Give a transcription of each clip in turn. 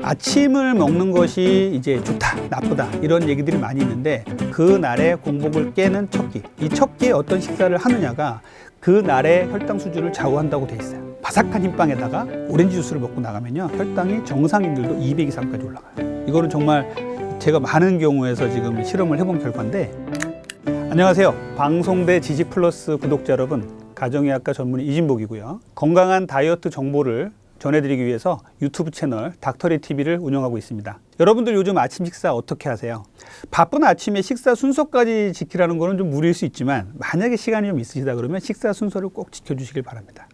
아침을 먹는 것이 이제 좋다, 나쁘다 이런 얘기들이 많이 있는데 그날의 공복을 깨는 첫 끼, 이 첫 끼에 어떤 식사를 하느냐가 그날의 혈당 수준을 좌우한다고 돼 있어요. 바삭한 흰빵에다가 오렌지 주스를 먹고 나가면요, 혈당이 정상인들도 200 이상까지 올라가요. 이거는 정말 제가 많은 경우에서 지금 실험을 해본 결과인데. 안녕하세요. 방송대 지식플러스 구독자 여러분, 가정의학과 전문의 이진복이고요. 건강한 다이어트 정보를 전해드리기 위해서 유튜브 채널 닥터리TV를 운영하고 있습니다. 여러분들 요즘 아침 식사 어떻게 하세요? 바쁜 아침에 식사 순서까지 지키라는 거는 좀 무리일 수 있지만 만약에 시간이 좀 있으시다 그러면 식사 순서를 꼭 지켜주시길 바랍니다.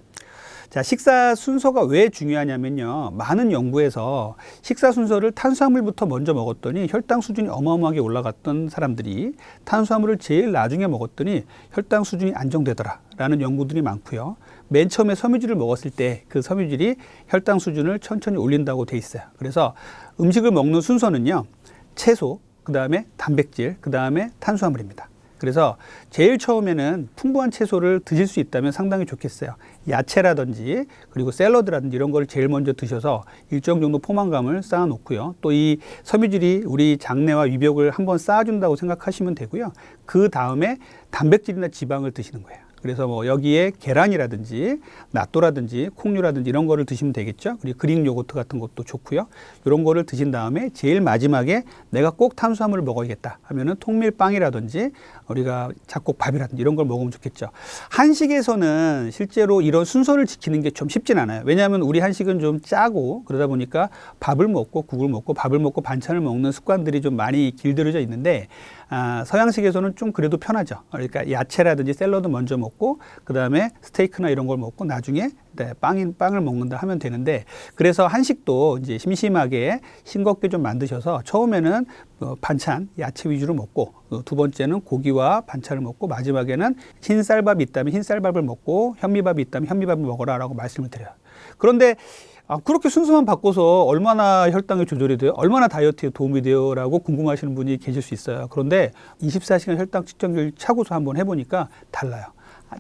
자, 식사 순서가 왜 중요하냐면요, 많은 연구에서 식사 순서를 탄수화물부터 먼저 먹었더니 혈당 수준이 어마어마하게 올라갔던 사람들이 탄수화물을 제일 나중에 먹었더니 혈당 수준이 안정되더라 라는 연구들이 많고요. 맨 처음에 섬유질을 먹었을 때 그 섬유질이 혈당 수준을 천천히 올린다고 돼 있어요. 그래서 음식을 먹는 순서는요, 채소, 그 다음에 단백질, 그 다음에 탄수화물입니다. 그래서 제일 처음에는 풍부한 채소를 드실 수 있다면 상당히 좋겠어요. 야채라든지 그리고 샐러드라든지 이런 걸 제일 먼저 드셔서 일정 정도 포만감을 쌓아 놓고요. 또 이 섬유질이 우리 장내와 위벽을 한번 쌓아준다고 생각하시면 되고요. 그 다음에 단백질이나 지방을 드시는 거예요. 그래서 뭐 여기에 계란이라든지 낫또라든지 콩류라든지 이런 거를 드시면 되겠죠. 그리고 그릭 요거트 같은 것도 좋고요. 이런 거를 드신 다음에 제일 마지막에 내가 꼭 탄수화물을 먹어야겠다 하면은 통밀빵이라든지 우리가 잡곡밥이라든지 이런 걸 먹으면 좋겠죠. 한식에서는 실제로 이런 순서를 지키는 게 좀 쉽진 않아요. 왜냐하면 우리 한식은 좀 짜고 그러다 보니까 밥을 먹고 국을 먹고 밥을 먹고 반찬을 먹는 습관들이 좀 많이 길들여져 있는데, 서양식에서는 좀 그래도 편하죠. 그러니까 야채라든지 샐러드 먼저 먹고 그 다음에 스테이크나 이런 걸 먹고 나중에 빵을 먹는다 하면 되는데, 그래서 한식도 이제 심심하게 싱겁게 좀 만드셔서 처음에는 반찬 야채 위주로 먹고 두 번째는 고기와 반찬을 먹고 마지막에는 흰쌀밥이 있다면 흰쌀밥을 먹고 현미밥이 있다면 현미밥을 먹어라 라고 말씀을 드려요. 그런데 그렇게 순서만 바꿔서 얼마나 혈당이 조절이 돼요? 얼마나 다이어트에 도움이 돼요? 라고 궁금하시는 분이 계실 수 있어요. 그런데 24시간 혈당 측정기를 차고서 한번 해보니까 달라요.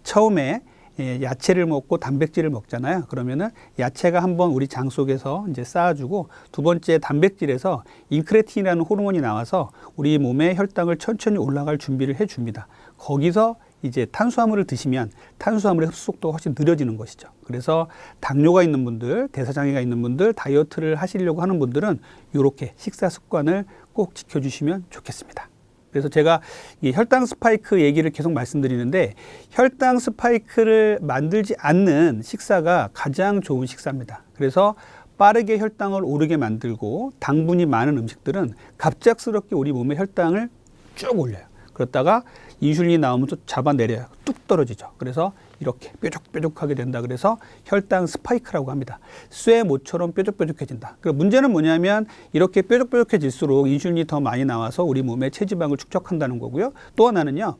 처음에 야채를 먹고 단백질을 먹잖아요. 그러면은 야채가 한번 우리 장 속에서 이제 쌓아주고, 두 번째 단백질에서 인크레틴이라는 호르몬이 나와서 우리 몸의 혈당을 천천히 올라갈 준비를 해줍니다. 거기서 이제 탄수화물을 드시면 탄수화물의 흡수 속도가 훨씬 느려지는 것이죠. 그래서 당뇨가 있는 분들, 대사장애가 있는 분들, 다이어트를 하시려고 하는 분들은 이렇게 식사 습관을 꼭 지켜주시면 좋겠습니다. 그래서 제가 이 혈당 스파이크 얘기를 계속 말씀드리는데, 혈당 스파이크를 만들지 않는 식사가 가장 좋은 식사입니다. 그래서 빠르게 혈당을 오르게 만들고 당분이 많은 음식들은 갑작스럽게 우리 몸의 혈당을 쭉 올려요. 그러다가 인슐린이 나오면 또 잡아내려요. 뚝 떨어지죠. 그래서 이렇게 뾰족뾰족하게 된다. 그래서 혈당 스파이크라고 합니다. 쇠모처럼 뾰족뾰족해진다. 그리고 문제는 뭐냐면 이렇게 뾰족뾰족해질수록 인슐린이 더 많이 나와서 우리 몸의 체지방을 축적한다는 거고요. 또 하나는요,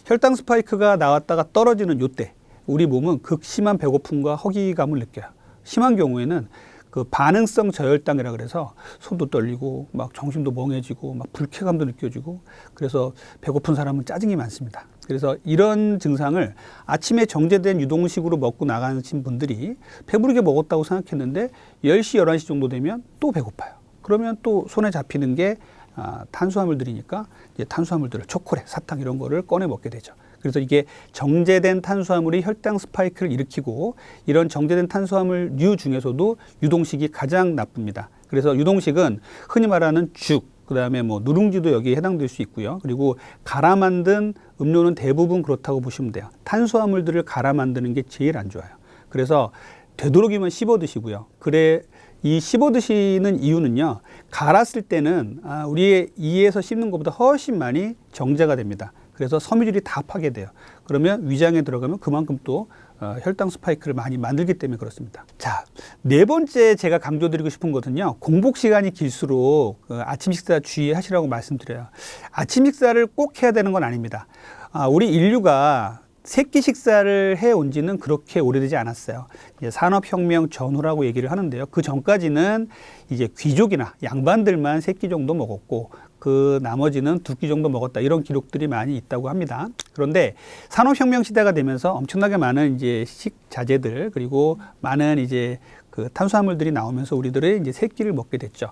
혈당 스파이크가 나왔다가 떨어지는 요때 우리 몸은 극심한 배고픔과 허기감을 느껴요. 심한 경우에는 그 반응성 저혈당이라 그래서 손도 떨리고 막 정신도 멍해지고 막 불쾌감도 느껴지고, 그래서 배고픈 사람은 짜증이 많습니다. 그래서 이런 증상을 아침에 정제된 유동식으로 먹고 나가신 분들이 배부르게 먹었다고 생각했는데 10시, 11시 정도 되면 또 배고파요. 그러면 또 손에 잡히는 게 탄수화물들이니까 이제 탄수화물들을 초콜릿, 사탕 이런 거를 꺼내 먹게 되죠. 그래서 이게 정제된 탄수화물이 혈당 스파이크를 일으키고, 이런 정제된 탄수화물류 중에서도 유동식이 가장 나쁩니다. 그래서 유동식은 흔히 말하는 죽, 그 다음에 뭐 누룽지도 여기에 해당될 수 있고요. 그리고 갈아 만든 음료는 대부분 그렇다고 보시면 돼요. 탄수화물들을 갈아 만드는 게 제일 안 좋아요. 그래서 되도록이면 씹어 드시고요. 이 씹어 드시는 이유는요, 갈았을 때는 우리의 이에서 씹는 것보다 훨씬 많이 정제가 됩니다. 그래서 섬유질이 다 파괴돼요. 그러면 위장에 들어가면 그만큼 또 혈당 스파이크를 많이 만들기 때문에 그렇습니다. 자, 네 번째 제가 강조드리고 싶은 것은요, 공복 시간이 길수록 아침 식사 주의하시라고 말씀드려요. 아침 식사를 꼭 해야 되는 건 아닙니다. 우리 인류가 새끼 식사를 해온 지는 그렇게 오래되지 않았어요. 이제 산업혁명 전후라고 얘기를 하는데요. 그 전까지는 이제 귀족이나 양반들만 세 끼 정도 먹었고 그 나머지는 두 끼 정도 먹었다, 이런 기록들이 많이 있다고 합니다. 그런데 산업혁명 시대가 되면서 엄청나게 많은 이제 식자재들, 그리고 많은 이제 그 탄수화물들이 나오면서 우리들이 이제 세 끼를 먹게 됐죠.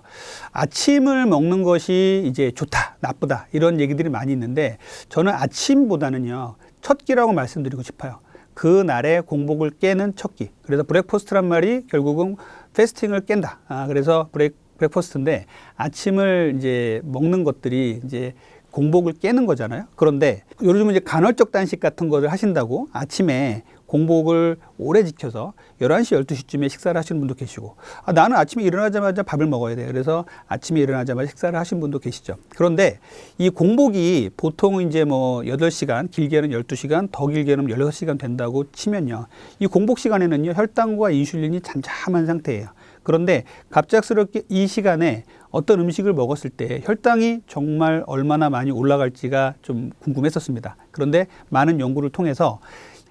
아침을 먹는 것이 이제 좋다, 나쁘다 이런 얘기들이 많이 있는데 저는 아침보다는요 첫 끼라고 말씀드리고 싶어요. 그 날의 공복을 깨는 첫 끼. 그래서 브렉퍼스트란 말이 결국은 패스팅을 깬다. 그래서 브렉퍼스트인데 아침을 이제 먹는 것들이 이제 공복을 깨는 거잖아요. 그런데 요즘 이제 간헐적 단식 같은 것을 하신다고 아침에 공복을 오래 지켜서 11시, 12시쯤에 식사를 하시는 분도 계시고 나는 아침에 일어나자마자 밥을 먹어야 돼. 그래서 아침에 일어나자마자 식사를 하신 분도 계시죠. 그런데 이 공복이 보통 이제 뭐 8시간, 길게는 12시간, 더 길게는 16시간 된다고 치면요. 이 공복 시간에는요, 혈당과 인슐린이 잠잠한 상태예요. 그런데 갑작스럽게 이 시간에 어떤 음식을 먹었을 때 혈당이 정말 얼마나 많이 올라갈지가 좀 궁금했었습니다. 그런데 많은 연구를 통해서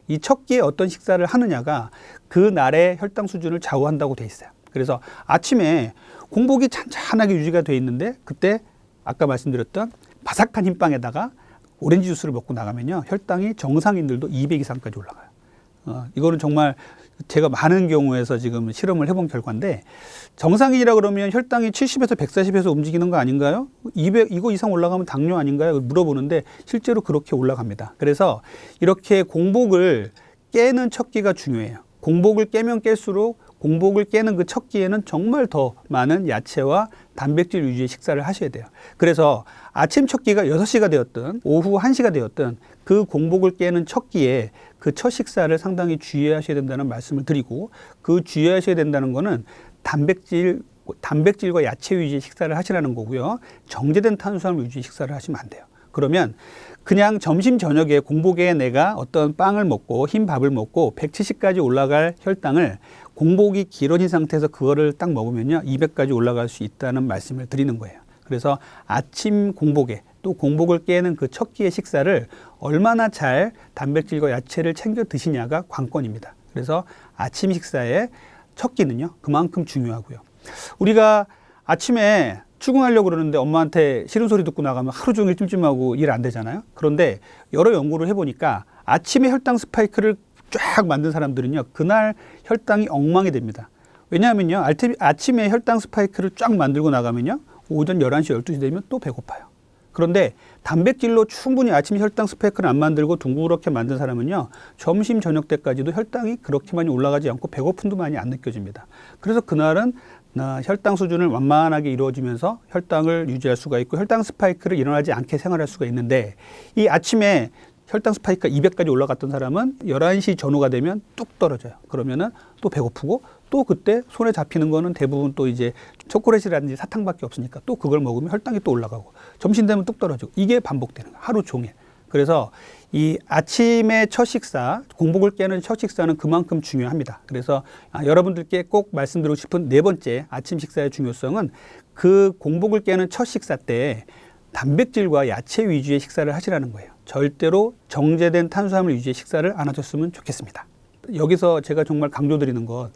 이 첫 끼에 어떤 식사를 하느냐가 그 날의 혈당 수준을 좌우한다고 돼 있어요. 그래서 아침에 공복이 잔잔하게 유지가 돼 있는데 그때 아까 말씀드렸던 바삭한 흰빵에다가 오렌지 주스를 먹고 나가면요, 혈당이 정상인들도 200 이상까지 올라가요. 이거는 정말 제가 많은 경우에서 지금 실험을 해본 결과인데 정상인이라 그러면 혈당이 70에서 140에서 움직이는 거 아닌가요? 200 이거 이상 올라가면 당뇨 아닌가요? 물어보는데 실제로 그렇게 올라갑니다. 그래서 이렇게 공복을 깨는 첫 끼가 중요해요. 공복을 깨면 깰수록 공복을 깨는 그 첫 끼에는 정말 더 많은 야채와 단백질 위주의 식사를 하셔야 돼요. 그래서 아침 첫 끼가 6시가 되었든 오후 1시가 되었든 그 공복을 깨는 첫 끼에 그 첫 식사를 상당히 주의하셔야 된다는 말씀을 드리고, 그 주의하셔야 된다는 거는 단백질과 야채 위주의 식사를 하시라는 거고요. 정제된 탄수화물 위주의 식사를 하시면 안 돼요. 그러면 그냥 점심 저녁에 공복에 내가 어떤 빵을 먹고 흰 밥을 먹고 170까지 올라갈 혈당을 공복이 길어진 상태에서 그거를 딱 먹으면요 200까지 올라갈 수 있다는 말씀을 드리는 거예요. 그래서 아침 공복에 또 공복을 깨는 그 첫 끼의 식사를 얼마나 잘 단백질과 야채를 챙겨 드시냐가 관건입니다. 그래서 아침 식사의 첫 끼는요 그만큼 중요하고요. 우리가 아침에 출근하려고 그러는데 엄마한테 싫은 소리 듣고 나가면 하루 종일 찜찜하고 일 안 되잖아요. 그런데 여러 연구를 해보니까 아침에 혈당 스파이크를 쫙 만든 사람들은요 그날 혈당이 엉망이 됩니다. 왜냐하면요 아침에 혈당 스파이크를 쫙 만들고 나가면요 오전 11시, 12시 되면 또 배고파요. 그런데 단백질로 충분히 아침 혈당 스파이크를 안 만들고 둥그렇게 만든 사람은요 점심, 저녁 때까지도 혈당이 그렇게 많이 올라가지 않고 배고픔도 많이 안 느껴집니다. 그래서 그날은 혈당 수준을 완만하게 이루어지면서 혈당을 유지할 수가 있고 혈당 스파이크를 일어나지 않게 생활할 수가 있는데, 이 아침에 혈당 스파이크가 200까지 올라갔던 사람은 11시 전후가 되면 뚝 떨어져요. 그러면은 또 배고프고 또 그때 손에 잡히는 거는 대부분 또 이제 초콜릿이라든지 사탕밖에 없으니까 또 그걸 먹으면 혈당이 또 올라가고 점심 되면 뚝 떨어지고 이게 반복되는 거예요. 하루 종일. 그래서 이 아침의 첫 식사, 공복을 깨는 첫 식사는 그만큼 중요합니다. 그래서 여러분들께 꼭 말씀드리고 싶은 네 번째 아침 식사의 중요성은 그 공복을 깨는 첫 식사 때 단백질과 야채 위주의 식사를 하시라는 거예요. 절대로 정제된 탄수화물 위주의 식사를 안 하셨으면 좋겠습니다. 여기서 제가 정말 강조드리는 것,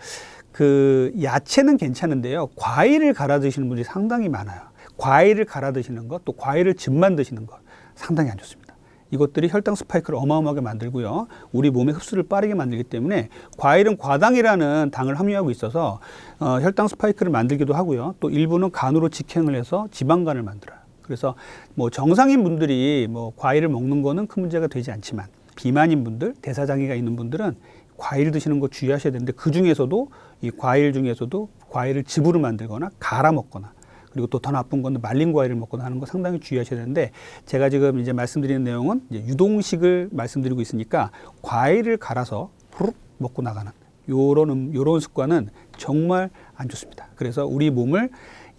그 야채는 괜찮은데요. 과일을 갈아 드시는 분들이 상당히 많아요. 과일을 갈아 드시는 것, 또 과일을 즙만 드시는 것 상당히 안 좋습니다. 이것들이 혈당 스파이크를 어마어마하게 만들고요. 우리 몸의 흡수를 빠르게 만들기 때문에 과일은 과당이라는 당을 함유하고 있어서 혈당 스파이크를 만들기도 하고요. 또 일부는 간으로 직행을 해서 지방간을 만들어요. 그래서 뭐 정상인 분들이 뭐 과일을 먹는 거는 큰 문제가 되지 않지만 비만인 분들, 대사장애가 있는 분들은 과일 드시는 거 주의하셔야 되는데, 그 중에서도 이 과일 중에서도 과일을 즙으로 만들거나 갈아 먹거나, 그리고 또 더 나쁜 건 말린 과일을 먹거나 하는 거 상당히 주의하셔야 되는데, 제가 지금 이제 말씀드리는 내용은 이제 유동식을 말씀드리고 있으니까 과일을 갈아서 후룩 먹고 나가는 요런 습관은 정말 안 좋습니다. 그래서 우리 몸을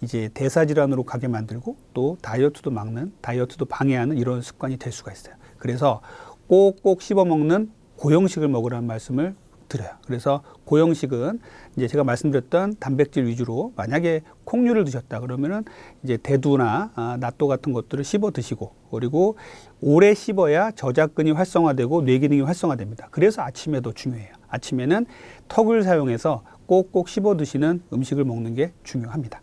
이제 대사질환으로 가게 만들고 또 다이어트도 막는, 다이어트도 방해하는 이런 습관이 될 수가 있어요. 그래서 꼭꼭 씹어 먹는 고형식을 먹으라는 말씀을 드려요. 그래서 고형식은 이제 제가 말씀드렸던 단백질 위주로, 만약에 콩류를 드셨다 그러면은 이제 대두나 낫또 같은 것들을 씹어 드시고, 그리고 오래 씹어야 저작근이 활성화되고 뇌 기능이 활성화됩니다. 그래서 아침에도 중요해요. 아침에는 턱을 사용해서 꼭꼭 씹어 드시는 음식을 먹는 게 중요합니다.